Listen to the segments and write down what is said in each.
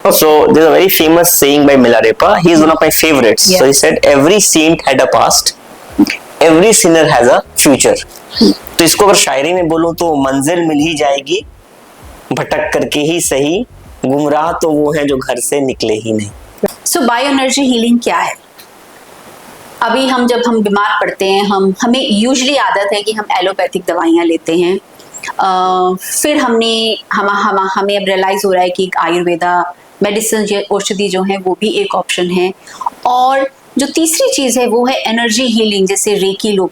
So there's a very famous saying by Milarepa. He is one of my favorites. Yeah. So he said, "Every saint had a past, every sinner has a future." तो इसको अगर शायरी में बोलूं तो मंजिल मिल ही जाएगी, भटक करके ही सही, गुमराह तो वो हैं जो घर से निकले ही नहीं। सो बायो एनर्जी हीलिंग क्या है? अभी जब हम बीमार पड़ते हैं, हमें यूजुअली आदत है कि हम एलोपैथिक दवाइयाँ लेते हैं। फिर हमें अब रियलाइज हो रहा है कि आयुर्वेदा मेडिसिन औषधि जो है वो भी एक ऑप्शन है। और जो तीसरी चीज़ है वो है एनर्जी हीलिंग, जैसे रेकी लोग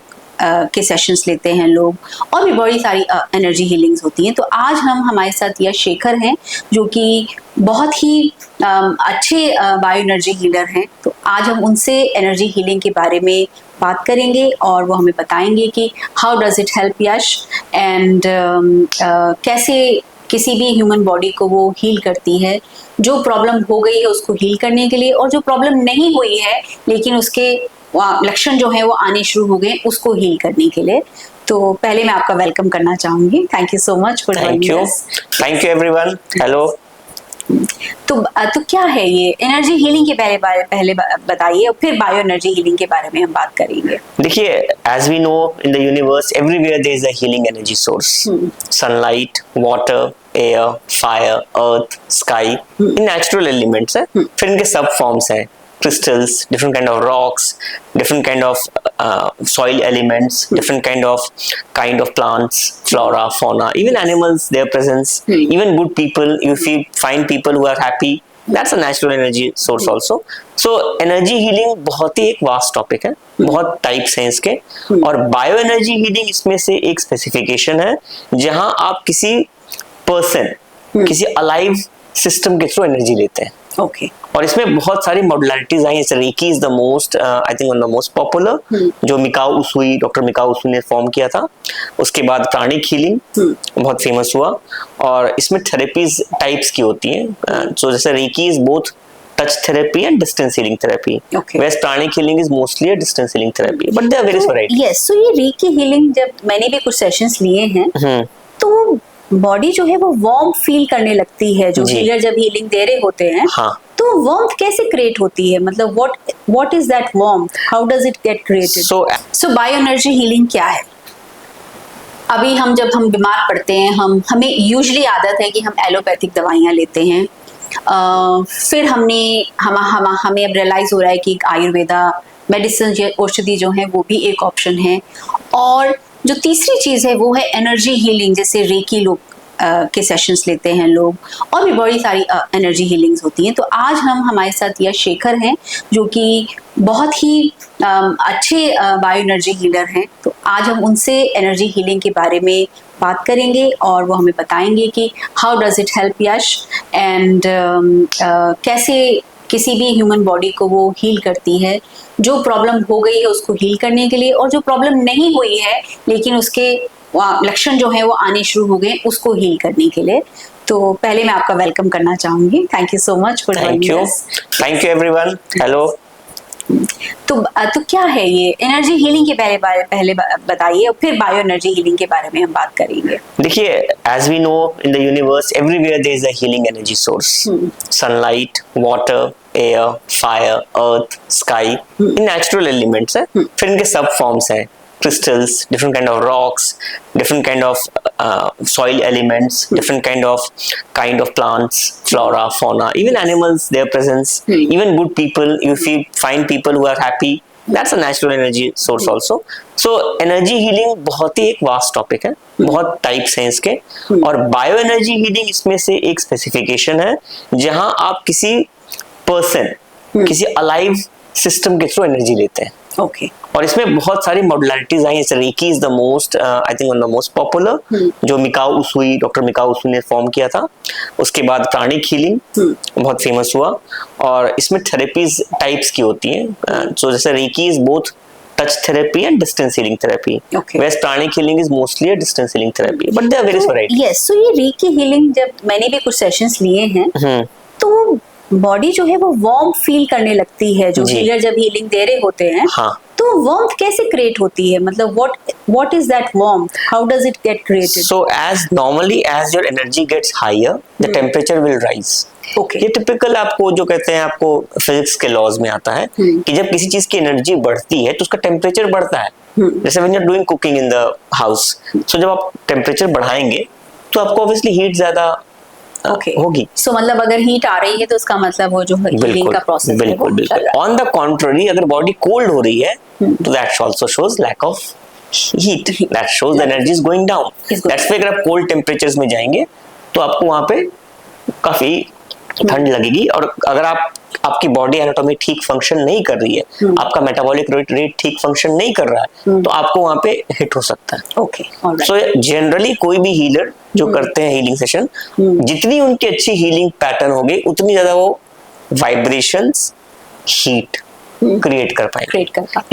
के सेशंस लेते हैं लोग, और भी बड़ी सारी एनर्जी हीलिंग्स होती हैं। तो आज हमारे साथ यश शेखर हैं जो कि बहुत ही अच्छे बायो एनर्जी हीलर हैं। तो आज हम उनसे एनर्जी हीलिंग के बारे में बात करेंगे और वो हमें बताएंगे कि how does it help Yash, and कैसे किसी भी ह्यूमन बॉडी को वो हील करती है, जो प्रॉब्लम हो गई है उसको हील करने के लिए, और जो प्रॉब्लम नहीं हुई है लेकिन उसके लक्षण जो है वो आने शुरू हो गए उसको हील करने के लिए। तो पहले मैं आपका वेलकम करना चाहूंगी। Thank you so much for joining us. Thank you everyone. Hello. तो क्या है ये एनर्जी हीलिंग के पहले बताइए, और फिर बायो एनर्जी हीलिंग के बारे में हम बात करेंगे। देखिए, as we know in the universe everywhere there is a healing energy source. Sunlight, water, air, fire, earth, sky, इन नेचुरल एलिमेंट्स है। फिर इनके सब फॉर्म्स हैं, crystals, different kind of rocks, different kind of soil elements, different kind of plants, flora, fauna, even animals, their presence, even good people. If you find people who are happy, that's a natural energy source also. So energy healing बहुत ही एक vast topic है, बहुत types हैं इसके, और bio energy healing इसमें से एक specification है जहां आप किसी person, किसी alive system के थ्रू एनर्जी लेते हैं। ओके। और इसमें बहुत सारी मॉड्युलैरिटीज आई, जैसे reiki is the most I think one the most popular, जो Mikao Usui, doctor Mikao Usui ने फॉर्म किया था। उसके बाद प्राणिक हीलिंग बहुत फेमस हुआ, और इसमें थेरेपीज टाइप्स की होती हैं। सो जैसे reiki is both touch therapy and distance healing therapy, west pranic healing is mostly a distance healing therapy, but there are various varieties. Yes, so ये reiki healing जब मैंने भी कुछ सेशंस लिए हैं तो बॉडी जो है वो वार्म फील करने लगती है, जो हीलर जब हीलिंग दे रहे होते हैं। हाँ। तो वार्म कैसे क्रिएट होती है, मतलब what is that warm, how does it get created? So bio energy healing क्या है? अभी जब हम बीमार पड़ते हैं, हमें यूजुअली आदत है कि हम एलोपैथिक दवाइयाँ लेते हैं। फिर हमें अब रियलाइज हो रहा है कि आयुर्वेदा मेडिसिन औषधि जो है वो भी एक ऑप्शन है। और जो तीसरी चीज़ है वो है एनर्जी हीलिंग, जैसे रेकी लोग के सेशंस लेते हैं लोग, और भी बड़ी सारी एनर्जी हीलिंग्स होती हैं। तो आज हमारे साथ यश शेखर हैं जो कि बहुत ही अच्छे बायो एनर्जी हीलर हैं। तो आज हम उनसे एनर्जी हीलिंग के बारे में बात करेंगे और वो हमें बताएंगे कि how does it help Yash, and कैसे किसी भी ह्यूमन बॉडी को वो हील करती है, जो प्रॉब्लम हो गई है उसको हील करने के लिए, और जो प्रॉब्लम नहीं हुई है लेकिन उसके लक्षण जो है वो आने शुरू हो गए उसको हील करने के लिए। तो पहले मैं आपका वेलकम करना चाहूंगी। Thank you so much for joining us. Thank you everyone. Hello. तो क्या है ये एनर्जी हीलिंग के पहले बताइए, और फिर बायो एनर्जी हीलिंग के बारे में हम बात करेंगे। देखिए, as we know in the universe everywhere there is a healing energy source. Sunlight, water, air, fire, earth, sky, इन नेचुरल एलिमेंट्स है। फिर इनके सब फॉर्म्स हैं, crystals, different kind of rocks, different kind of soil elements, different kind of plants, flora, fauna, even animals, their presence, even good people. If you find people who are happy, that's a natural energy source also. So energy healing बहुत ही एक vast topic है, बहुत types हैं इसके, और bio energy healing इसमें से एक specification है जहां आप किसी person, किसी alive system के थ्रू एनर्जी लेते हैं। ओके। और इसमें बहुत सारी मॉड्युलैरिटीज आई, जैसे reiki is the most I think one the most popular, जो Mikao Usui, doctor Mikao Usui ने फॉर्म किया था। उसके बाद प्राणिक हीलिंग बहुत फेमस हुआ, और इसमें थेरेपीज टाइप्स की होती हैं। सो जैसे reiki is both touch therapy and distance healing therapy, west pranic healing is mostly a distance healing therapy, but there are various varieties. Yes, so ये reiki healing जब मैंने भी कुछ सेशंस लिए हैं तो बॉडी जो है वो वार्म फील करने लगती है, जो हीलर जब हीलिंग दे रहे होते हैं। हाँ। तो वार्मथ कैसे क्रिएट होती है, मतलब what is that warmth, how does it get created? So as normally as your energy gets higher, the temperature will rise. Okay. ये टिपिकल आपको जो कहते हैं, आपको फिजिक्स के लॉज में आता है कि जब किसी चीज की एनर्जी बढ़ती है तो उसका टेम्परेचर बढ़ता है. जैसे when you're doing cooking in the house, so जब आप टेम्परेचर बढ़ाएंगे तो आपको ऑब्वियसली हीट ज्यादा होगी. सो मतलब अगर हीट आ रही है तो उसका मतलब वो जो हीलिंग का प्रोसेस है बिल्कुल बिल्कुल. ऑन द कॉन्ट्ररी, अगर बॉडी कोल्ड हो रही है तो that also shows lack of heat, that shows the energy is going down. That's why अगर आप कोल्ड टेम्परेचर्स में जाएंगे तो आपको वहां पे काफी ठंड लगेगी. और अगर आपकी बॉडी एनाटॉमी ठीक फंक्शन नहीं कर रही है, आपका मेटाबॉलिक रेट ठीक फंक्शन नहीं कर रहा है, तो आपको वहां पे हिट हो सकता है. ओके. सो जनरली कोई भी हीलर जो करते हैं हीलिंग सेशन, जितनी उनकी अच्छी हीलिंग पैटर्न होगी उतनी ज्यादा वो वाइब्रेशंस, हीट क्रिएट कर पाएंगे.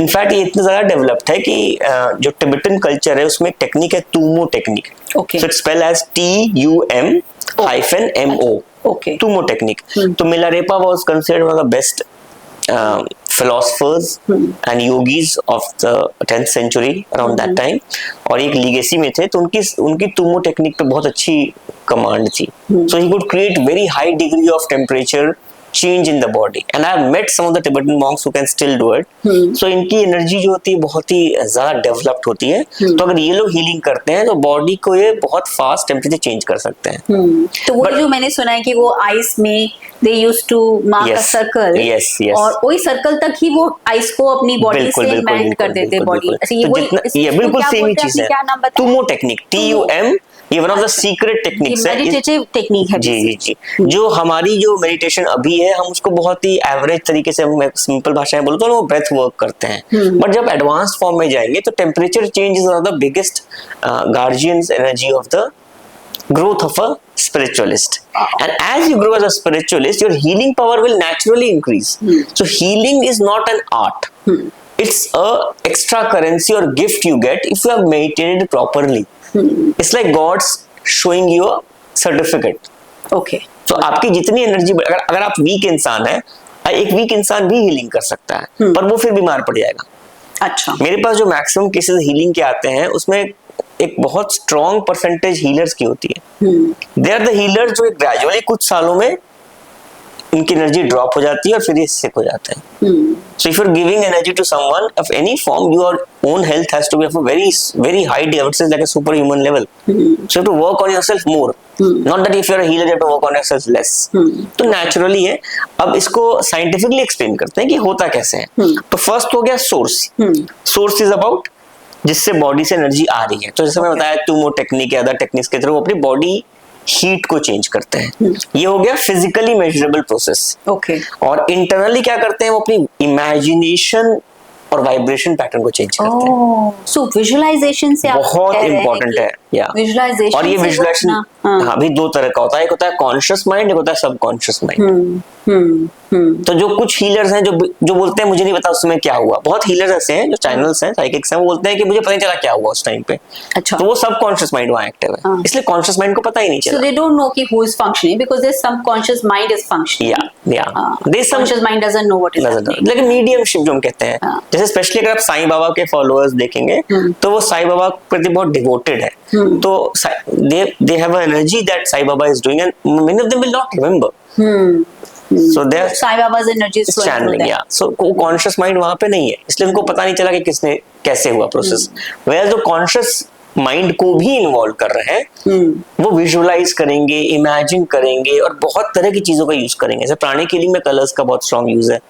इनफैक्ट ये इतना ज्यादा डेवलप्ड है कि जो टिबेटन कल्चर है उसमें एक टेक्निक है, तुमो technique. Okay. So it's spelled as TUM-MO. Okay. Tumo technique. So Milarepa was considered one of the best philosophers and yogis of the 10th century around that time. और एक legacy में थे, तो उनकी तुमो टेक्निक पे बहुत अच्छी कमांड थी. So he could create very high degree of temperature change in the body, and I have met some of the Tibetan monks who can still do it. So इनकी energy जो होती है बहुत ही ज्यादा डेवलप्ड होती है. तो अगर ये लोग हीलिंग करते हैं तो बॉडी को ये बहुत फास्ट टेम्परेचर चेंज कर सकते हैं. तो वो जो मैंने सुना है कि वो आइस में they used to mark a circle, और वही सर्कल तक ही वो आइस को अपनी बॉडी से मेल्ट कर देते बॉडी. ये बिल्कुल सेम ही चीज है. तुमो टेक्निक, TUM, ये one of the secret techniques है, मेडिटेटिव टेक्निक है. जी. जो हमारी जो मेडिटेशन अभी है, हम उसको बहुत ही एवरेज तरीके से, सिंपल भाषा में बोलो तो वो ब्रेथ वर्क करते हैं. बट जब एडवांस फॉर्म में जाएंगे तो temperature change is one of the biggest guardians energy of the growth of a spiritualist. And as you grow as a spiritualist, your healing power will naturally increase. So healing is not an art. It's a extra currency or gift you get if you have meditated properly. It's like God's showing you a certificate. Okay. So आपकी जितनी energy, अगर आप week इंसान है, एक week इंसान भी healing कर सकता है, पर वो फिर बीमार पड़ जाएगा. अच्छा. मेरे पास जो मैक्सिमम केसेस हीलिंग के आते हैं उसमें एक बहुत स्ट्रॉन्ग परसेंटेज हीलर्स की होती है. दे आर द हीलर्स जो ग्रेजुअली कुछ सालों में इनकी एनर्जी ड्रॉप हो जाती है और फिर ये सिक हो जाते हैं. So if you're giving energy to someone of any form, your own health has to be of a very, very high, I would say like a superhuman level. So you have to work on yourself more. Not that if you're a healer, you have to work on yourself less. तो naturally है. अब इसको scientifically explain करते हैं कि होता कैसे है. तो first हो गया source. Source is about जिससे बॉडी से एनर्जी आ रही है. तो जैसे मैं बताया तुमो टेक्निक या अदर टेक्निक्स के थ्रू अपनी बॉडी हीट को चेंज करते हैं. ये हो गया फिजिकली मेजरेबल प्रोसेस. ओके. और इंटरनली क्या करते हैं, वो अपनी इमेजिनेशन और वाइब्रेशन पैटर्न को चेंज करते हैं. सो विजुअलाइजेशन से बहुत इंपॉर्टेंट है. विजुअलाइजेशन, और ये विजुअलाइजेशन भी दो तरह का होता है. एक होता है कॉन्शियस माइंड, एक होता है सबकॉन्शियस माइंड. तो जो कुछ हीलर्स हैं जो बोलते हैं मुझे नहीं पता उसमें क्या हुआ. बहुत हीलर्स ऐसे हैं जो चैनल्स हैं, साइकिक्स हैं, वो बोलते हैं कि मुझे पता नहीं चला क्या हुआ उस टाइम पे. अच्छा. तो वो सबकॉन्शियस माइंड वहां एक्टिव है, इसलिए कॉन्शियस माइंड को पता ही नहीं चला. So they don't know कि who is functioning because their subconscious mind is functioning. There's some conscious mind doesn't know what is happening. लेकिन मीडियमशिप जो हम कहते हैं, जैसे स्पेशली अगर आप साईं बाबा के फॉलोअर्स देखेंगे तो वो साईं बाबा के प्रति बहुत डिवोटेड है. तो they have an energy that Sai Baba is doing, and many of them will not remember. So their Sai Baba's energy is channeling. So conscious mind वहाँ पे नहीं है, इसलिए उनको पता नहीं चला कि किसने कैसे हुआ प्रोसेस. Whereas जो conscious माइंड को भी इन्वॉल्व कर रहे हैं, वो विजुअलाइज करेंगे, इमेजिन करेंगे और बहुत तरह की चीजों का यूज करेंगे. जैसे प्राणिक हीलिंग में कलर्स का बहुत स्ट्रॉन्ग यूज है.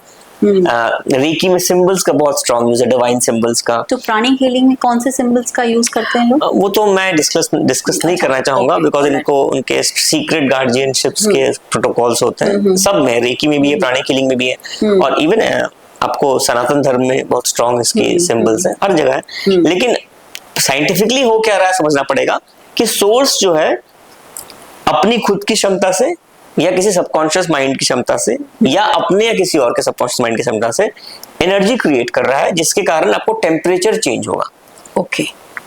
रेकी में सिंबल्स का बहुत स्ट्रॉन्ग यूज है, डिवाइन सिंबल्स का. तो प्राणिक हीलिंग में कौन से सिंबल्स का यूज करते हैं लोग? वो तो मैं डिस्कस नहीं करना चाहूंगा, बिकॉज इनको उनके सीक्रेट गार्डियनशिप्स के प्रोटोकॉल्स होते हैं. सब में, रेकी में भी है, प्राणिक हीलिंग में भी है, और इवन आपको सनातन धर्म में बहुत स्ट्रॉन्ग इसके सिंबल्स हैं, हर जगह है. लेकिन साइंटिफिकली हो क्या रहा है समझना पड़ेगा कि सोर्स जो है अपनी खुद की क्षमता से या किसी सबकॉन्शियस माइंड की क्षमता से या अपने या किसी और के सबकॉन्शियस माइंड की क्षमता से एनर्जी क्रिएट कर रहा है, जिसके कारण आपको टेम्परेचर चेंज होगा. ओके.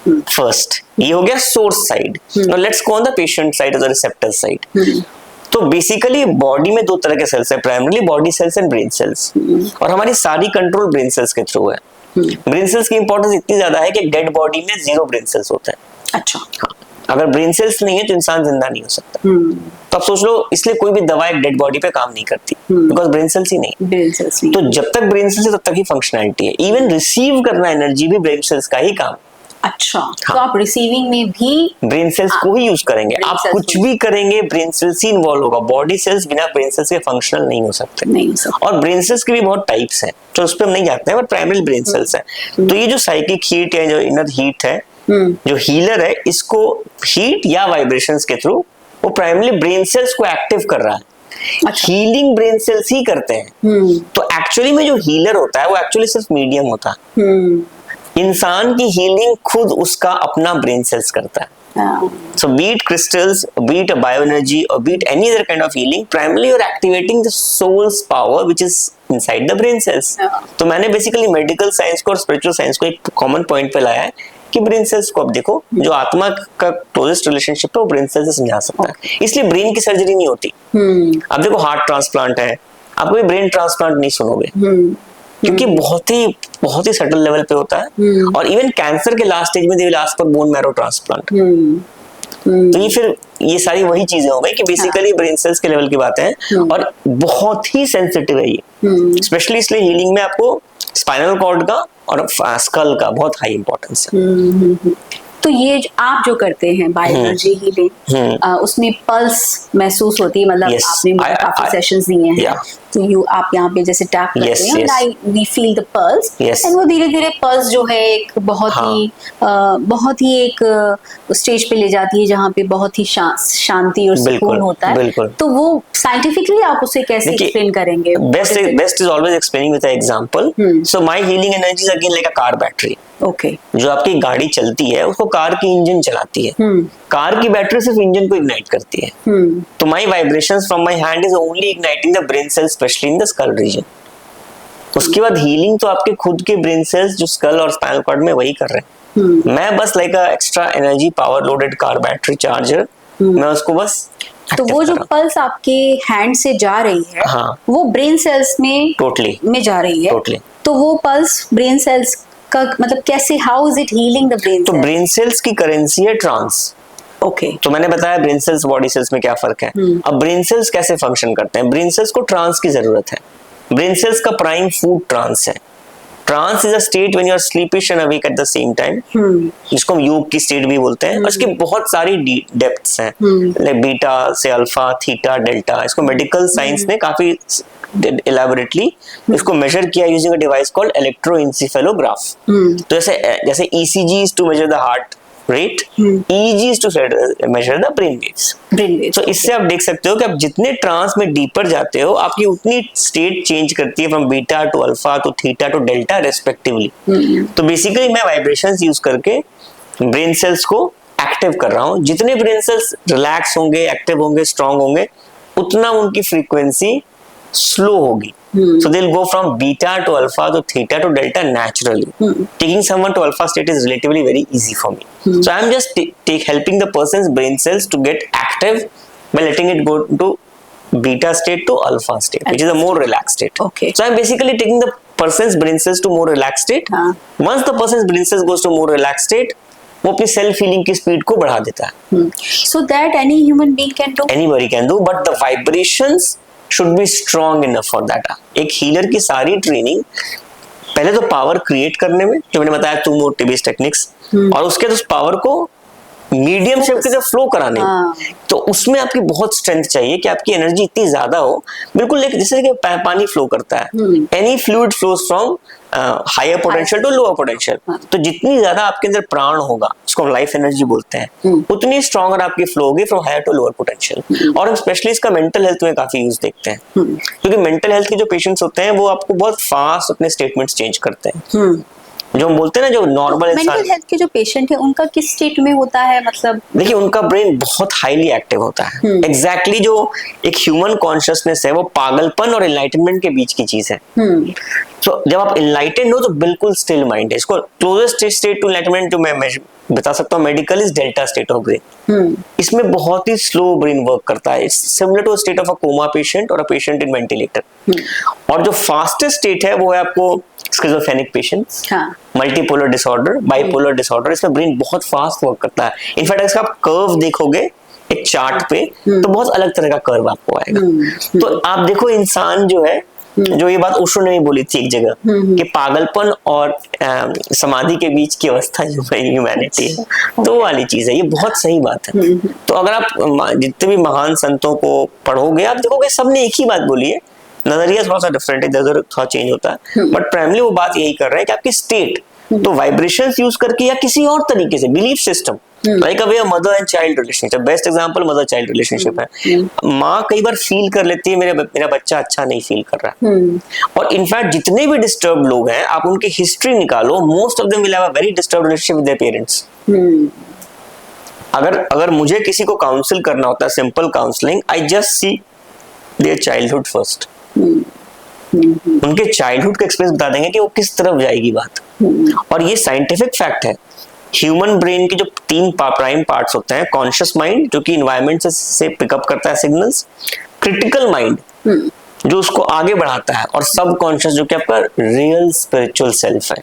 फर्स्ट ये हो गया source side. Now let's go on the patient side और द रिसेप्टर साइड. तो बेसिकली बॉडी में दो तरह के सेल्स हैं, primarily body cells and brain cells, और हमारी सारी कंट्रोल ब्रेन सेल्स के थ्रू है. ब्रेन सेल्स की इंपॉर्टेंस इतनी ज्यादा है कि डेड बॉडी में 0 ब्रेन सेल्स होते हैं। अच्छा। हाँ, अगर ब्रेन सेल्स नहीं है तो इंसान जिंदा नहीं हो सकता। तो आप सोच लो, इसलिए कोई भी दवा एक डेड बॉडी पे काम नहीं करती, बिकॉज ब्रेन सेल्स ही नहीं। ब्रेन सेल्स नहीं। तो जब तक ब्रेन सेल्स है तब तक ही फंक्शनैलिटी है। इवन रिसीव करना एनर्जी भी ब्रेन सेल्स का ही काम। अच्छा। तो आप रिसीविंग में भी ब्रेन सेल्स को ही यूज करेंगे। आप कुछ भी करेंगे ब्रेन सेल्स ही इन्वॉल्व होगा। बॉडी सेल्स बिना ब्रेन सेल्स के फंक्शनल नहीं हो सकते। नहीं हो सकते। और ब्रेन सेल्स के भी बहुत टाइप्स हैं, तो उस पर हम नहीं जाते हैं, बट प्राइमरी ब्रेन सेल्स है। तो ये जो साइकिक हीट है, जो इनर हीट है, जो हीलर है, इसको हीट या वाइब्रेशंस के थ्रू वो प्राइमरी ब्रेन सेल्स को एक्टिव कर रहा है। अच्छा। हीलिंग ब्रेन सेल्स ही करते हैं। तो एक्चुअली में जो हीलर होता है वो एक्चुअली सिर्फ मीडियम होता है। इंसान की हीलिंग खुद उसका अपना ब्रेन सेल्स करता है। So be it crystals, be it a bioenergy, or be it any other kind of healing, primarily you're activating the soul's power which is inside the brain cells. तो मैंने basically medical science को और spiritual science को एक common point पे लाया है कि ब्रेन सेल्स को अब देखो, जो आत्मा का क्लोजेस्ट रिलेशनशिप है वो ब्रेन सेल्स से समझा सकता है। इसलिए ब्रेन की सर्जरी नहीं होती। अब देखो हार्ट ट्रांसप्लांट है, आप कोई ब्रेन ट्रांसप्लांट नहीं सुनोगे, क्योंकि बहुत ही सटल लेवल पे होता है। और इवन कैंसर के लास्ट स्टेज में they will ask for bone marrow transplant. तो ये फिर ये सारी वही चीजें हो गई कि बेसिकली ब्रेन सेल्स के लेवल की बातें हैं और बहुत ही सेंसिटिव है ये। स्पेशली इसलिए हीलिंग में आपको स्पाइनल कॉर्ड का और स्कल का बहुत हाई इंपॉर्टेंस है। तो ये आप जो करते हैं बायोएनर्जी हीलिंग, उसमें पल्स महसूस होती है, मतलब आपने मुझे काफी सेशंस दिए हैं, तो आप यहाँ पे जैसे टैप करते हैं और we feel the pulse, and वो धीरे धीरे पल्स जो है एक बहुत ही एक स्टेज पे ले जाती है जहाँ पे बहुत ही शांति और सुकून होता है। तो वो साइंटिफिकली आप उसे कैसे एक्सप्लेन करेंगे? Best is always explaining with an example. So my healing energy is again like a car battery. Okay. जो आपकी गाड़ी चलती है उसको कार की इंजन चलाती है। कार की बैटरी सिर्फ इंजन को इग्नाइट करती है। तो my vibrations from my hand is only igniting the brain cells, specially in the skull reason. उसके बाद हीलिंग तो आपके खुद के ब्रेन सेल्स जो स्कल और स्पाइनल कॉर्ड में वही कर रहे हैं। मैं बस लाइक अ extra energy power loaded car battery charger, मैं उसको बस। तो वो जो पल्स आपके हैंड से जा रही है, वो ब्रेन सेल्स में में जा रही है। तो वो पल्स ब्रेन सेल्स का मतलब कैसे, how is it healing the brain? तो ब्रेन सेल्स की करेंसी है ट्रांस। ओके। तो मैंने बताया ब्रेन सेल्स बॉडी सेल्स में क्या फर्क है। अब ब्रेन सेल्स कैसे फंक्शन करते हैं? ब्रेन सेल्स को ट्रांस की जरूरत है। ब्रेन सेल्स का प्राइम फूड ट्रांस है। Trance is a state when you are sleepish and awake at the same time, जिसको हम योग की स्टेट भी बोलते हैं। और इसकी बहुत सारी डेप्थ्स हैं, लाइक बीटा से अल्फा, थीटा, डेल्टा। इसको मेडिकल साइंस ने काफी elaborately इसको मेजर किया यूजिंग अ डिवाइस कॉल्ड इलेक्ट्रोएंसेफेलोग्राफ। तो जैसे ECG is to measure the heart rate, EEG is to measure the brain waves। तो इससे आप देख सकते हो कि आप जितने ट्रांस में डीपर जाते हो आपकी उतनी स्टेट चेंज करती है, from beta two alpha two theta two delta respectively. तो बेसिकली मैं वाइब्रेशंस यूज करके ब्रेन सेल्स को एक्टिव कर रहा हूँ। जितने ब्रेन सेल्स रिलैक्स होंगे, एक्टिव होंगे, स्ट्रांग होंगे, उतना उनकी फ्रीक्वेंसी स्लो होगी। So they'll go from beta to alpha to theta to delta naturally. Taking someone to alpha state is relatively very easy for me. So I'm just helping the person's brain cells to get active by letting it go to beta state to alpha state, which is a more relaxed state. Okay. So I'm basically taking the person's brain cells to more relaxed state. Once the person's brain cells goes to more relaxed state, वो अपनी self healing की speed को बढ़ा देता है। So that any human being can do? Anybody can do, but the vibrations should be strong enough for that। एक healer की सारी ट्रेनिंग पहले तो पावर क्रिएट करने में, जो मैंने बताया 2 मोर टिबिस टेक्निक्स, और उसके उस पावर को मीडियम शेप के फ्लो कराने में, तो उसमें आपकी बहुत स्ट्रेंथ चाहिए कि आपकी एनर्जी इतनी ज्यादा हो, बिल्कुल जैसे कि पानी फ्लो करता है। Any fluid flows from higher potential to lower potential. तो जितनी ज्यादा आपके अंदर प्राण होगा, उसको हम लाइफ एनर्जी बोलते हैं, उतनी स्ट्रॉन्गर आपकी फ्लो होगी from higher to lower potential. और हम स्पेशली इसका मेंटल हेल्थ में काफी यूज देखते हैं, क्योंकि मेंटल हेल्थ के जो पेशेंट्स होते हैं वो आपको बहुत फास्ट अपने स्टेटमेंट्स चेंज करते हैं। जो हम बोलते हैं ना, जो नॉर्मल इंसान, मेंटल हेल्थ के जो पेशेंट है उनका किस स्टेट में होता है? मतलब देखिए, उनका ब्रेन बहुत हाईली एक्टिव होता है। एग्जैक्टली जो एक ह्यूमन कॉन्शियसनेस है वो पागलपन और एनलाइटनमेंट के बीच की चीज है। तो जब आप एनलाइटेंड हो तो बिल्कुल स्टिल माइंड है। इसको क्लोजेस्ट स्टेट टू एनलाइटनमेंट जो मैं बता सकता हूँ medical is delta state of brain. इसमें बहुत ही स्लो ब्रेन वर्क करता है, similar to state of a coma patient और अ पेशेंट इन वेंटिलेटर। और जो फास्टेस्ट स्टेट है वो है आपको स्किज़ोफ्रेनिक पेशेंट्स, हाँ, मल्टीपोलर डिसऑर्डर, बाइपोलर डिसऑर्डर, इसमें ब्रेन बहुत फास्ट वर्क करता है। इनफैक्ट अगर आप कर्व देखोगे एक चार्ट पे तो बहुत अलग तरह का कर्व आपको आएगा। तो आप देखो इंसान जो है, जो ये बात ओशो ने भी बोली थी एक जगह कि पागलपन और समाधि के बीच की अवस्था ह्यूमैनिटी है, तो वो वाली चीज है, ये बहुत सही बात है। तो अगर आप जितने भी महान संतों को पढ़ोगे आप देखोगे सबने एक ही बात बोली है, नजरिया थोड़ा सा डिफरेंट है, इधर थोड़ा चेंज होता है, बट प्राइमली वो बात यही कर रहे हैं कि आपकी स्टेट, तो वाइब्रेशंस यूज करके या किसी और तरीके से belief system, like a way mother and child relationship, best example mother child relationship है। माँ कई बार फील कर लेती है मेरा बच्चा अच्छा नहीं फील कर रहा है, और इनफैक्ट जितने भी डिस्टर्ब लोग हैं आप उनकी हिस्ट्री निकालो, most of them will have a very disturbed relationship with their parents. अगर मुझे किसी को काउंसिल करना होता है, simple counselling, I just see their childhood first. उनके चाइल्डहुड का एक्सपीरियंस बता देंगे कि वो किस तरफ जाएगी बात। और ये साइंटिफिक फैक्ट है, ह्यूमन ब्रेन के जो 3 प्राइम पार्ट्स होते हैं, कॉन्शियस माइंड जो कि इन्वायरमेंट से पिकअप करता है सिग्नल्स, क्रिटिकल माइंड जो उसको आगे बढ़ाता है, और सब कॉन्शियस जो कि आपका रियल स्पिरिचुअल सेल्फ है।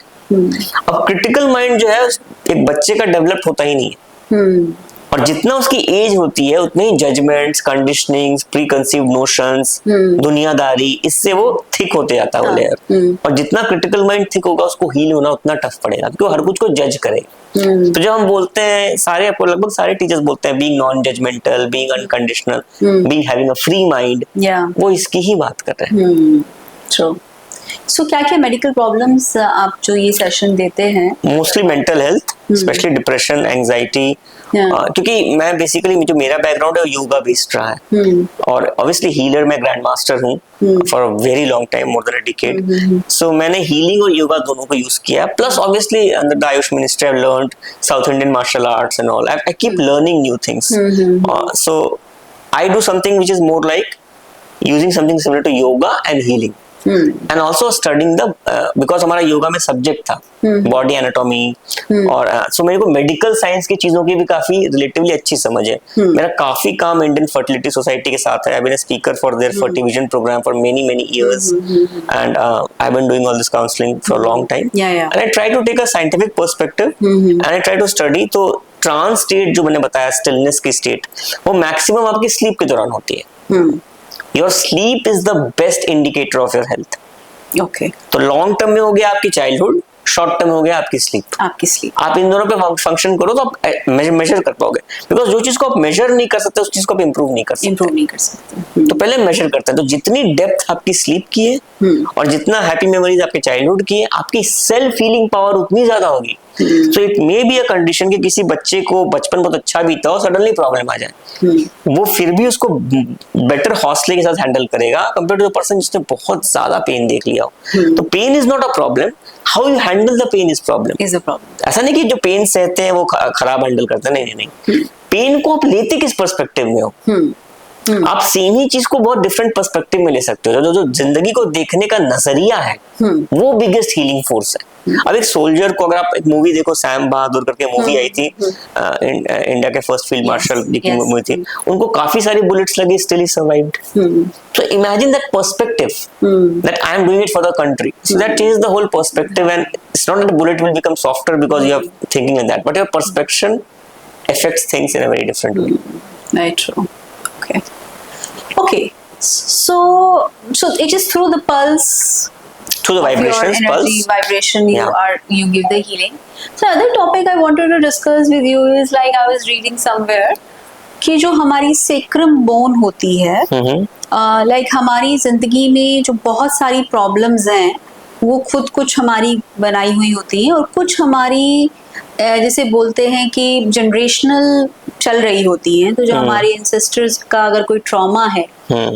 अब क्रिटिकल माइंड जो है एक बच्चे का डेवलप होता ही नहीं है, और जितना उसकी एज होती है उतने ही judgments, conditionings, preconceived notions, दुनियादारी, इससे वो थिक होते जाता है वो लेयर। और जितना क्रिटिकल माइंड थिक होगा उसको हील होना उतना टफ पड़ेगा, क्योंकि हर कुछ को जज करेगा। तो जब हम बोलते हैं, सारे आपको लगभग सारे टीचर्स बोलते हैं being non judgemental, being unconditional, being having a free mind, वो इसकी ही बात कर रहे हैं। सो क्या क्या मेडिकल प्रॉब्लम्स आप जो ये सेशन देते हैं? Mostly mental health, specially depression, anxiety, क्योंकि मैं बेसिकली जो मेरा बैकग्राउंड है योगा बेस्ड रहा है, और ऑब्वियसली हीलर मैं ग्रैंड मास्टर हूँ for a very long time, more than a decade. So मैंने हीलिंग और योगा दोनों को यूज किया, plus obviously under the AYUSH ministry I have learned South Indian martial arts and all. I keep learning new things, so I do something which is more like using something similar to yoga and healing, and also studying the, because हमारा योगा में subject था body anatomy, और सो मेरे को medical science की चीजों की भी काफी रिलेटिवली अच्छी समझ है। मेरा काफी काम इंडियन फर्टिलिटी सोसाइटी के साथ है। I been a speaker for their fertivision program for many years, and I been doing all this counselling for a long time, and I try to take a scientific perspective, and I try to study. तो trance state जो मैंने बताया, stillness की state, वो maximum आपकी sleep के दौरान होती है। Your sleep is the best indicator of your health. Okay. तो लॉन्ग टर्म में हो गया आपकी चाइल्डहुड, शॉर्ट टर्म में हो गया आपकी स्लीप। आप इन दोनों पे फंक्शन करो तो आप मेजर कर पाओगे, बिकॉज जो चीज को आप मेजर नहीं कर सकते उस चीज को आप इंप्रूव नहीं कर सकते। तो पहले मेजर करते हैं। तो जितनी डेप्थ आपकी स्लीप की है और जितना हैप्पी मेमोरीज आपके चाइल्डहुड की है, आपकी सेल्फ हीलिंग पावर उतनी ज्यादा होगी। So it may be a condition कि किसी बच्चे को बचपन बहुत अच्छा बीता हो, सडनली प्रॉब्लम आ जाए, वो फिर भी उसको बेटर हौसले के साथ हैंडल करेगा कंपेयर टू द पर्सन जिसने बहुत ज्यादा पेन देख लिया हो। तो pain is not a problem, how you handle the pain is problem. ऐसा नहीं कि जो पेन सहते हैं वो खराब हैंडल करते हैं, नहीं। पेन को आप लेते किस पर्सपेक्टिव में हो, आप सेम ही चीज को बहुत डिफरेंट पर्सपेक्टिव में ले सकते हो। जो जिंदगी को देखने का नजरिया है वो बिगेस्ट हीलिंग फोर्स है। अब एक सोल्जर को, अगर आप एक मूवी देखो, सैम बहादुर करके मूवी आई थी, इंडिया के फर्स्ट फील्ड मार्शल की मूवी थी, उनको काफी सारी बुलेट्स लगी, still he survived. So imagine that perspective, that I am doing it for the country. So that changes the whole perspective, and it's not that the bullet will become softer because you are thinking in that, but your perception affects things in a very different way. Very true. Okay. So it is through the pulse, through the vibrations, your energy, pulse, vibration, you give the healing. So other topic I wanted to discuss with you is, like, I was reading somewhere कि जो हमारी sacrum bone होती है, like हमारी जिंदगी में जो बहुत सारी प्रॉब्लम्स हैं वो खुद कुछ हमारी बनाई हुई होती हैं, और कुछ हमारी जैसे बोलते हैं कि जनरेशनल चल रही होती हैं। तो जो हमारे एंसेस्टर्स का अगर कोई ट्रॉमा है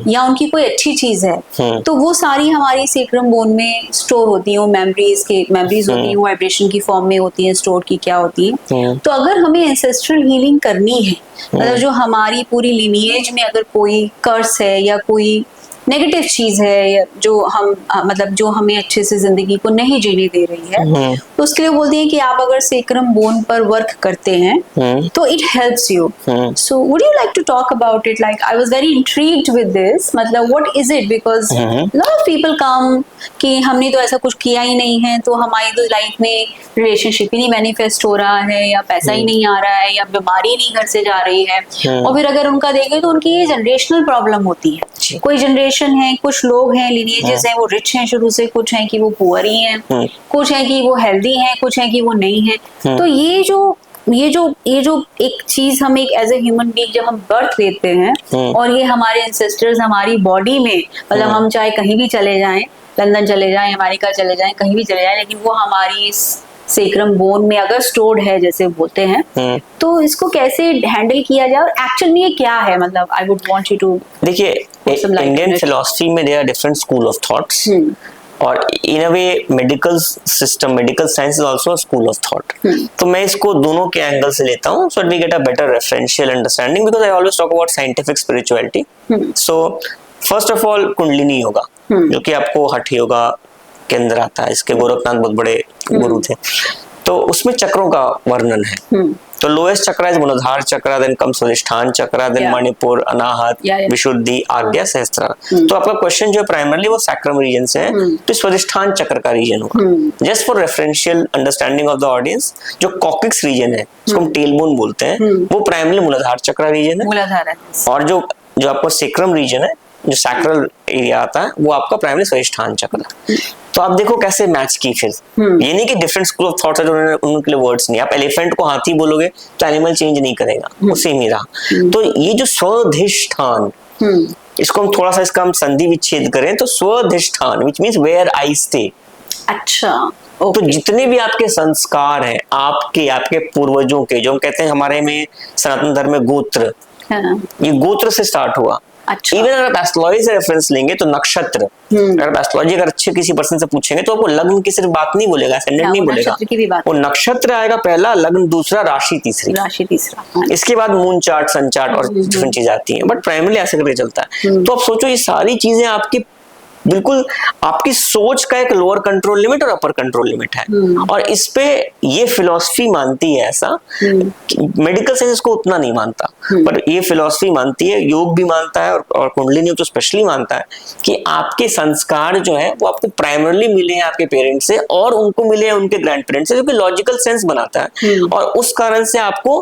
या उनकी कोई अच्छी चीज है तो वो सारी हमारी सेक्रम बोन में स्टोर होती हैं। वो मेमोरीज होती हैं, वो वाइब्रेशन की फॉर्म में होती हैं, स्टोर की क्या होती हैं। तो अगर हमें एंसेस्ट्रल हीलिंग करनी है, मतलब जो हमारी पूरी लिनिएज में अगर कोई कर्स है या कोई नेगेटिव चीज है या जो हम मतलब जो हमें अच्छे से जिंदगी को नहीं जीने दे रही है, तो उसके लिए बोलती हैं कि आप अगर सेक्रम बोन पर वर्क करते हैं तो it helps you. So would you like to talk about it? Like I was very intrigued with this. मतलब what is it? Because lot of people come कि हमने तो ऐसा कुछ किया ही नहीं है, तो हमारी तो लाइफ में रिलेशनशिप ही नहीं मैनिफेस्ट हो रहा है, या पैसा ही नहीं आ रहा है, या बीमारी नहीं घर से जा रही है. और फिर अगर उनका देखें तो उनकी ये जनरेशनल प्रॉब्लम होती है. कोई जनरेशन है, कुछ लोग हैं, लिनिएजेस हैं, वो रिच हैं शुरू से, कुछ हैं कि वो पुअर ही हैं, कुछ हैं कि वो हेल्दी हैं, कुछ हैं कि वो नहीं है. तो ये जो एक चीज हम एक एज ए ह्यूमन बीइंग जब हम बर्थ लेते हैं और ये हमारे एंसेस्टर्स हमारी बॉडी में, मतलब हम चाहे कहीं भी चले जाएं, लंदन चले जाएं, अमेरिका चले जाएं, कहीं भी चले जाएं, लेकिन वो हमारी सेक्रम बोन में अगर स्टोर्ड है जैसे बोलते हैं, तो इसको कैसे हैंडल किया जाए और एक्चुअल में ये क्या है? मतलब I would want you to. देखिए, इंडियन फिलॉसफी में there are different school of thoughts, और in a way medical system, medical science is also school of thought. तो मैं इसको दोनों के एंगल से लेता हूँ, so we get a better referential understanding, because I always talk about scientific spirituality. So first of all kundalini yoga, जो कि आपको हठ योगा के अंदर आता है. इसके गोरखनाथ बहुत बड़े गुरु थे. तो उसमें चक्रों का वर्णन है. तो लोएस्ट चक्र इज मूलाधार चक्र, देन कम्स स्वादिष्ठान चक्र, देन मणिपुर, अनाहत, विशुद्धि, आज्ञा, सहस्त्रार. तो आपका क्वेश्चन जो है प्राइमरली वो सैक्रम रीजन से है, तो स्वादिष्ठान चक्र का रीजन होगा. Just for referential understanding of the audience, जो कॉक्सिक्स रीजन है, उसको हम टेलबोन बोलते हैं, वो प्राइमरली मूलाधार चक्र रीजन है. और जो आपका सेक्रम रीजन है, जो सैक्रल एरिया आता है, वो आपका प्राइमरी स्वादिष्ठान चक्र है. तो आप देखो कैसे मैच की फिर. ये नहीं कि डिफरेंट स्कूल ऑफ थॉट्स है जो उनके लिए वर्ड्स नहीं. आप एलिफेंट को हाथी बोलोगे तो एनिमल चेंज नहीं करेगा, वो सेम ही रहा. तो ये जो स्वाधिष्ठान, इसको हम थोड़ा सा इसका हम संधि विच्छेद करें तो Swadhisthana which means where I stay. अच्छा. तो जितने भी आपके संस्कार हैं, आपके पूर्वजों के, जो हम कहते हैं हमारे में सनातन धर्म में गोत्र, ये गोत्र से स्टार्ट हुआ. अच्छा. इवन अगर आप एस्ट्रोलॉजी से रेफरेंस लेंगे तो नक्षत्र, अगर एस्ट्रोलॉजी अगर अच्छे किसी पर्सन से पूछेंगे तो आपको लग्न की सिर्फ बात नहीं बोलेगा, असेंडेंट नहीं बोलेगा, वो नक्षत्र आएगा पहला, लग्न दूसरा, राशि तीसरा. इसके बाद मून चार्ट, सन चार्ट और डिफरेंट चीजें आती हैं, बट प्राइमरली ऐसे करके चलता है. तो आप सोचो ये सारी चीजें आपकी बिल्कुल आपकी सोच का एक लोअर कंट्रोल लिमिट और अपर कंट्रोल लिमिट है. और इस पे ये फिलॉसफी मानती है ऐसा, मेडिकल साइंस इसको उतना नहीं मानता, पर ये फिलॉसफी मानती है, योग भी मानता है, और कुंडलिनी योग तो स्पेशली मानता है कि आपके संस्कार जो है वो आपको प्राइमरली मिले हैं आपके पेरेंट्स से, और उनको मिले हैं उनके ग्रैंड पेरेंट्स से, जो कि लॉजिकल सेंस बनाता है. और उस कारण से आपको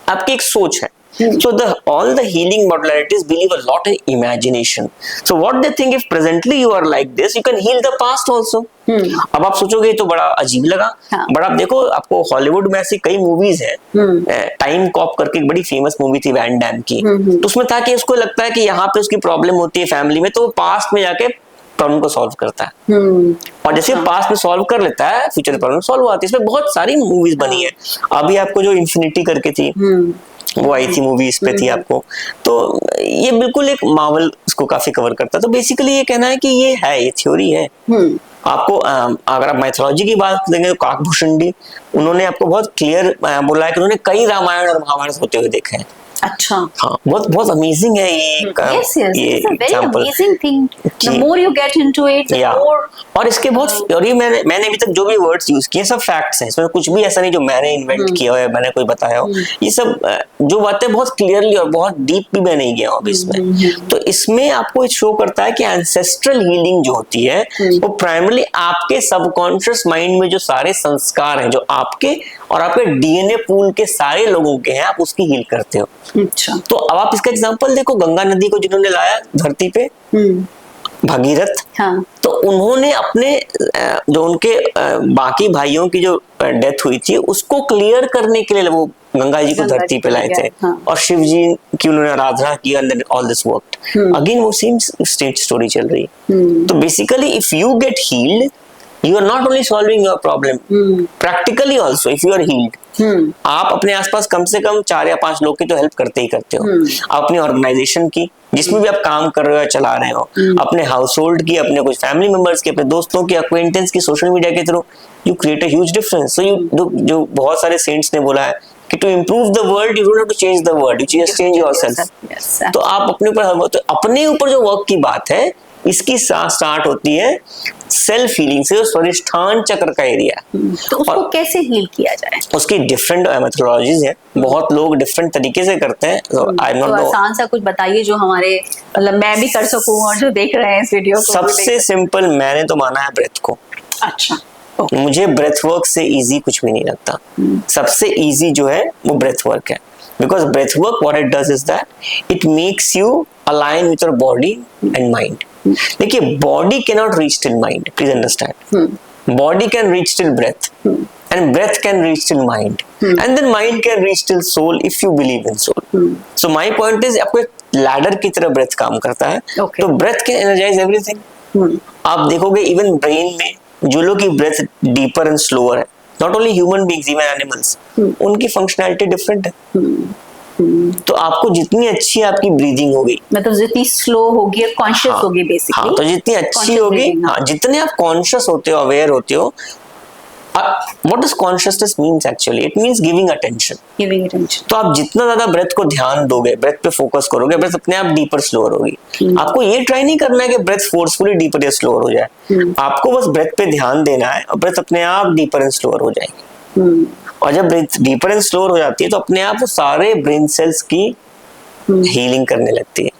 आपकी एक सोच है. So all the healing modalities believe a lot in imagination. So what they think, if presently you are like this, you can heal the past also. अब आप सोचोगे तो बड़ा अजीब लगा, बट आप देखो, आपको हॉलीवुड में ऐसी कई मूवीज हैं. टाइम कॉप करके एक बड़ी फेमस मूवी थी वैन डैम की. तो उसमें था कि उसको लगता है कि यहाँ पे उसकी प्रॉब्लम होती है फैमिली में, तो वो पास्ट में जाके प्रॉब्लम को सॉल्व करता है. और जैसे पास्ट में सॉल्व कर लेता है, फ्यूचर में प्रॉब्लम सॉल्व होती है. इसमें बहुत सारी मूवीज बनी है. अभी आपको जो इन्फिनिटी करके थी, वो आई थी मूवी, इस पे थी आपको. तो ये बिल्कुल एक मार्वल इसको काफी कवर करता है. तो बेसिकली ये कहना है कि ये है, ये थ्योरी है. आपको अगर आप मैथोलॉजी की बात करेंगे तो काकभूषण जी, उन्होंने आपको बहुत क्लियर बोला है कि उन्होंने कई रामायण और महाभारत होते हुए देखे हैं. अच्छा. हाँ, बहुत अमेजिंग है ये. yes, it's a very amazing thing. The more you get into it, the more. और इसके बहुत, और ये मैंने अभी तक जो भी वर्ड्स यूज किए सब फैक्ट्स हैं. इसमें कुछ भी ऐसा नहीं जो मैंने इन्वेंट किया हो या मैंने कोई बताया हो. ये सब जो बातें बहुत क्लियरली और बहुत डीप भी मैं नहीं गया हूँ अभी इसमें. तो इसमें आपको शो करता है कि एंसेस्ट्रल हीलिंग जो होती है वो प्राइमरली आपके सबकॉन्शियस माइंड में जो सारे संस्कार हैं, जो आपके और आपके डीएनए पूल के सारे लोगों के हैं, आप उसकी हील करते हो. अच्छा. तो अब आप इसका एग्जांपल देखो, गंगा नदी को जिन्होंने लाया धरती पे, भगीरथ. हाँ. तो उन्होंने अपने जो उनके बाकी भाइयों की जो डेथ हुई थी उसको क्लियर करने के लिए वो गंगा जी को धरती पे लाए थे. हाँ. और शिव जी की उन्होंने आराधना की, and all this worked. Again वो सेम स्टेट स्टोरी चल रही है. तो basically if you get heeled, you are not only solving your problem, practically also if you are healed, आप अपने आसपास कम से कम 4 या 5 लोग की तो हेल्प करते ही करते हो. आप अपनी ऑर्गेनाइजेशन की, जिसमें भी आप काम कर रहे हो या चला रहे हो, अपने हाउस होल्ड की, अपने कुछ फैमिली मेंबर्स की, अपने दोस्तों की, एक्वेंटेंस की, सोशल मीडिया के through you create a huge difference. So जो बहुत सारे सेंट्स ने बोला है कि to improve the world you don't have to change the world, you just change yourself. तो आप अपने ऊपर जो वर्क की बात है, इसकी स्टार्ट होती है सेल्फ हीलिंग से, स्वादिष्ठान चक्र का एरिया। तो उसको कैसे हील किया जाए? उसकी डिफरेंट मेथोडोलॉजीज है, बहुत लोग डिफरेंट तरीके से करते हैं। तो आसान सा कुछ बताइए जो हमारे मतलब मैं भी कर सकूं और जो देख रहे हैं इस वीडियो को। सबसे सिंपल मैंने तो माना है ब्रेथ को। अच्छा, मुझे ब्रेथ वर्क से इजी कुछ भी नहीं लगता। सबसे इजी जो है वो ब्रेथ वर्क है, because breath work what it does is that it makes you align with your body and mind. देखिए, body can not reach till mind, please understand. Body can reach till breath and breath can reach till mind and then mind can reach till soul if you believe in soul. So my point is आपको एक ladder की तरह breath काम करता है। Okay. तो breath can energise everything. आप देखोगे इवन ब्रेन में जो लोग की ब्रेथ डीपर एंड स्लोअर है, not only human beings even animals, उनकी फंक्शनैलिटी डिफरेंट है। तो आपको जितनी अच्छी आपकी ब्रीदिंग होगी, मतलब जितनी स्लो होगी और कॉन्शियस होगी बेसिकली। हाँ, तो जितनी अच्छी होगी, हाँ, जितने आप कॉन्शियस होते हो, अवेयर होते हो। What does consciousness means actually? It means giving attention. Giving attention. तो आप जितना ज्यादा ब्रेथ को ध्यान दोगे, ब्रेथ पे फोकस करोगे, ब्रेथ अपने आप डीपर स्लोअर होगी। आपको ये ट्राई नहीं करना है कि ब्रेथ फोर्सफुली डीपर या स्लोअर हो जाए। आपको बस ब्रेथ पे ध्यान देना है और ब्रेथ अपने आप डीपर एंड स्लोअर हो जाएगी। और जब ब्रेथ डीपर एंड स्लोअर हो जाती है तो अपने आप वो सारे ब्रेन सेल्स की हीलिंग करने लगती है।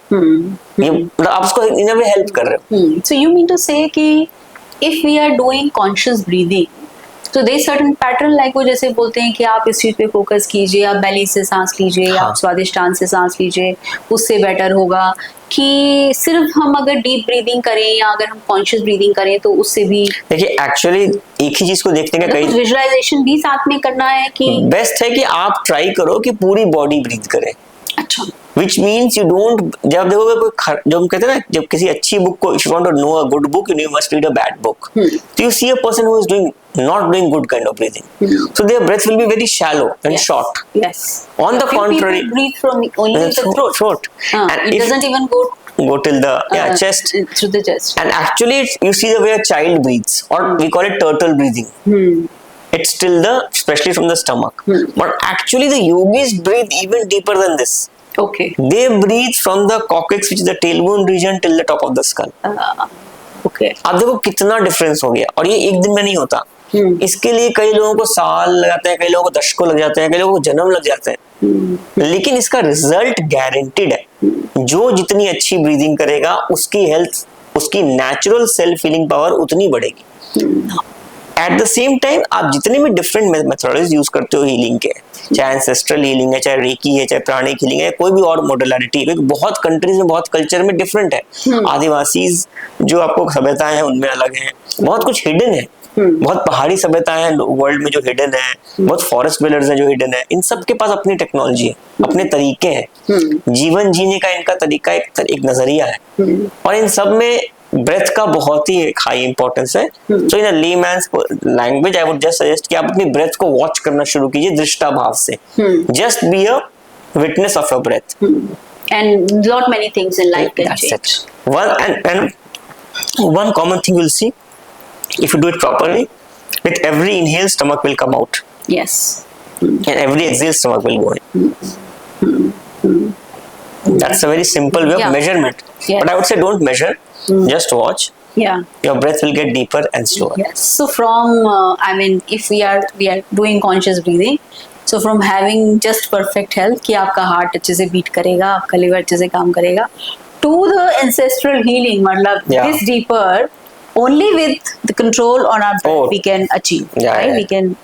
ये मतलब आप उसको इन अ वे हेल्प कर रहे हो। So you mean to say कि if we are doing conscious breathing, तो दे सर्टेन पैटर्न लाइक वो जैसे बोलते हैं कि आप इस चीज पे फोकस कीजिए, आप बेली से सांस लीजिए, आप स्वादिष्टान से सांस लीजिए, उससे बेटर होगा। कि सिर्फ हम अगर डीप ब्रीदिंग करें या अगर हम कॉन्शियस ब्रीदिंग करें तो उससे भी, देखिए एक्चुअली एक ही चीज को देखने का कई विजुअलाइजेशन भी साथ में करना है कि बेस्ट है कि आप ट्राई करो कि पूरी बॉडी ब्रीथ करें। अच्छा, which means you don't, जब देखोगे कोई, जब हम कहते हैं ना, जब किसी अच्छी बुक को, if you want to know a good book, you must read a bad book. So you see a person who is not doing good kind of breathing. So their breath will be very shallow and short. Yes. On the contrary, breathe from only the throat. And it doesn't even go till the chest. Through the chest. And actually, you see the way a child breathes, or we call it turtle breathing. It's still especially from the stomach. But actually, the yogis breathe even deeper than this. Okay. They breathe from the coccyx, which is the tailbone region, till the top of the skull. Okay. अब देखो कितना difference हो गया, और ये एक दिन में नहीं होता। इसके लिए कई लोगों को साल लगाते हैं, कई लोगों को दशकों लग जाते हैं, कई लोगों को जन्म लग जाते हैं। लेकिन इसका रिजल्ट गारंटीड है। जो जितनी अच्छी ब्रीदिंग करेगा, उसकी हेल्थ, उसकी नेचुरल सेल्फ हीलिंग पावर उतनी बढ़ेगी। एट द सेम टाइम आप जितने भी डिफरेंट मेथोडोलॉजीज यूज करते हो हीलिंग के, चाहे एंसेस्ट्रल हीलिंग है, चाहे रेकी है, चाहे प्राणिक हीलिंग है, कोई भी और मॉडलिटी है, क्योंकि बहुत कंट्रीज में, बहुत कल्चर में डिफरेंट है। आदिवासी जो आपको सभ्यताएं हैं उनमें अलग है, बहुत कुछ हिडन है, बहुत पहाड़ी सभ्यताएं हैं वर्ल्ड में जो हिडन है, बहुत फॉरेस्ट ड्वेलर्स हैं जो हिडन है। इन सब के पास अपनी टेक्नोलॉजी है, अपने तरीके हैं, जीवन जीने का इनका तरीका, एक नजरिया है। और इन सब में ब्रेथ का बहुत ही हाई इंपॉर्टेंस है। So in a layman's language I would just suggest कि आप अपनी ब्रेथ को वॉच करना शुरू कीजिए दृष्टा भाव से। Just be a witness of your breath, and lot many things in life can change. One common thing you'll see, if you do it properly, with every inhale stomach will come out. Yes. And every exhale stomach will go in. That's a very simple way of measurement. Yes. But I would say don't measure, just watch. Yeah. Your breath will get deeper and slower. Yes. So from I mean, if we are doing conscious breathing, so from having just perfect health कि आपका heart अच्छे से beat करेगा, आपका liver अच्छे से काम करेगा, to the ancestral healing, मतलब this deeper, only with the control on our breath we can achieve. Right?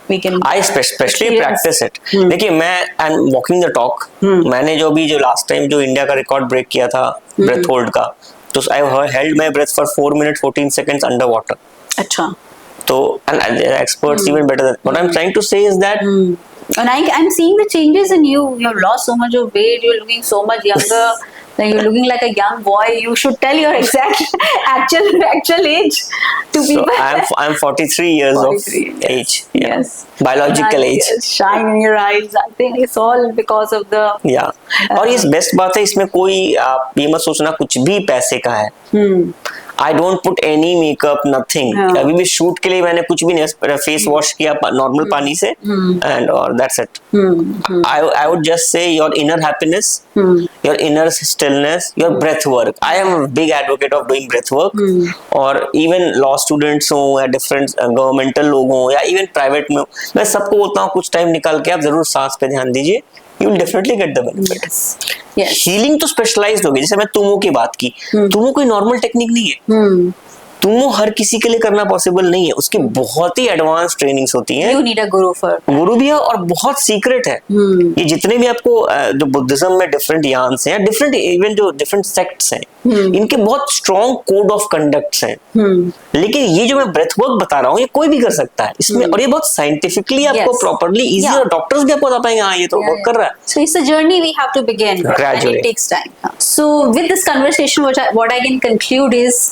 We can. I especially practice it. देखिए, मैं I'm walking the talk. मैंने जो लास्ट टाइम जो इंडिया का रिकॉर्ड ब्रेक किया था breath hold का, तो I held my breath for 4 minutes 14 seconds under water. अच्छा. तो and experts even better than what I'm trying to say is that. And I'm seeing the changes in you. You've lost so much of weight. You're looking so much younger. Like you're looking like a young boy. You should tell your exact actual age to people. So I'm 43 years 43, of age. Yeah. Yes. Biological age. Shine in your eyes. I think it's all because of the. Yeah. और इस best बात है, इसमें कोई आप ये मत सोचना कुछ भी पैसे का है। I don't put any makeup, nothing. अभी भी शूट के लिए मैंने कुछ भी नहीं, फेस वॉश किया नॉर्मल पानी से, एंड और that's it. I would just say your inner happiness, your inner stillness, your breath work. I am a big advocate of doing breath work. और इवन लॉ स्टूडेंट्स हो या different governmental लोग हो या even private में हो, मैं सबको बोलता हूँ कुछ टाइम निकाल के आप जरूर सांस पे ध्यान दीजिए, you will definitely get the benefit. Yes. Healing तो स्पेशलाइज्ड होगी। जैसे मैं तुमो की बात की, तुमो कोई नॉर्मल टेक्निक नहीं है। तुमो हर किसी के लिए करना पॉसिबल नहीं है, उसकी बहुत ही एडवांस ट्रेनिंग्स होती हैं। You need a guru for गुरु भी है और बहुत सीक्रेट है। ये जितने भी आपको जो बुद्धिज्म में डिफरेंट यान्स हैं, डिफरेंट इवन जो डिफरेंट सेक्ट्स हैं, इनके बहुत स्ट्रॉन्ग कोड ऑफ कंडक्ट्स हैं। लेकिन ये जो मैं ब्रेथ वर्क बता रहा हूँ, ये कोई भी कर सकता है इसमें, और ये बहुत साइंटिफिकली आपको प्रॉपर्ली इजी, और डॉक्टर्स भी आपको बता पाएंगे हाँ ये तो वर्क कर रहा है। So it's a journey we have to begin gradually. and it takes time. So with this conversation, what I can conclude is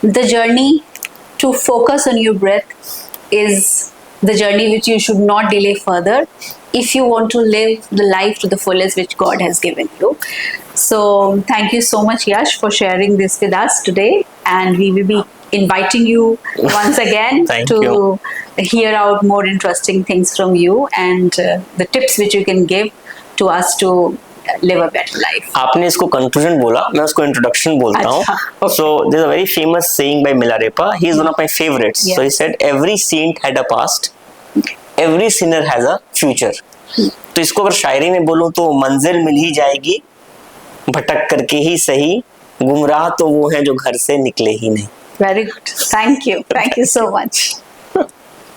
the journey to focus on your breath is the journey which you should not delay further if you want to live the life to the fullest which God has given you. So thank you so much, Yash, for sharing this with us today, and we will be inviting you once again to hear out more interesting things from you and the tips which you can give to us to live a better life. आपने इसको conclusion बोला, मैं उसको introduction बोलता हूँ। So there's a very famous saying by Milarepa. He is one of my favorites. So he said, every saint had a past, every sinner has a future. तो इसको अगर शायरी में बोलूं तो मंजिल मिल ही जाएगी, भटक करके ही सही, गुमराह तो वो हैं जो घर से निकले ही नहीं। Very good. Thank you so much.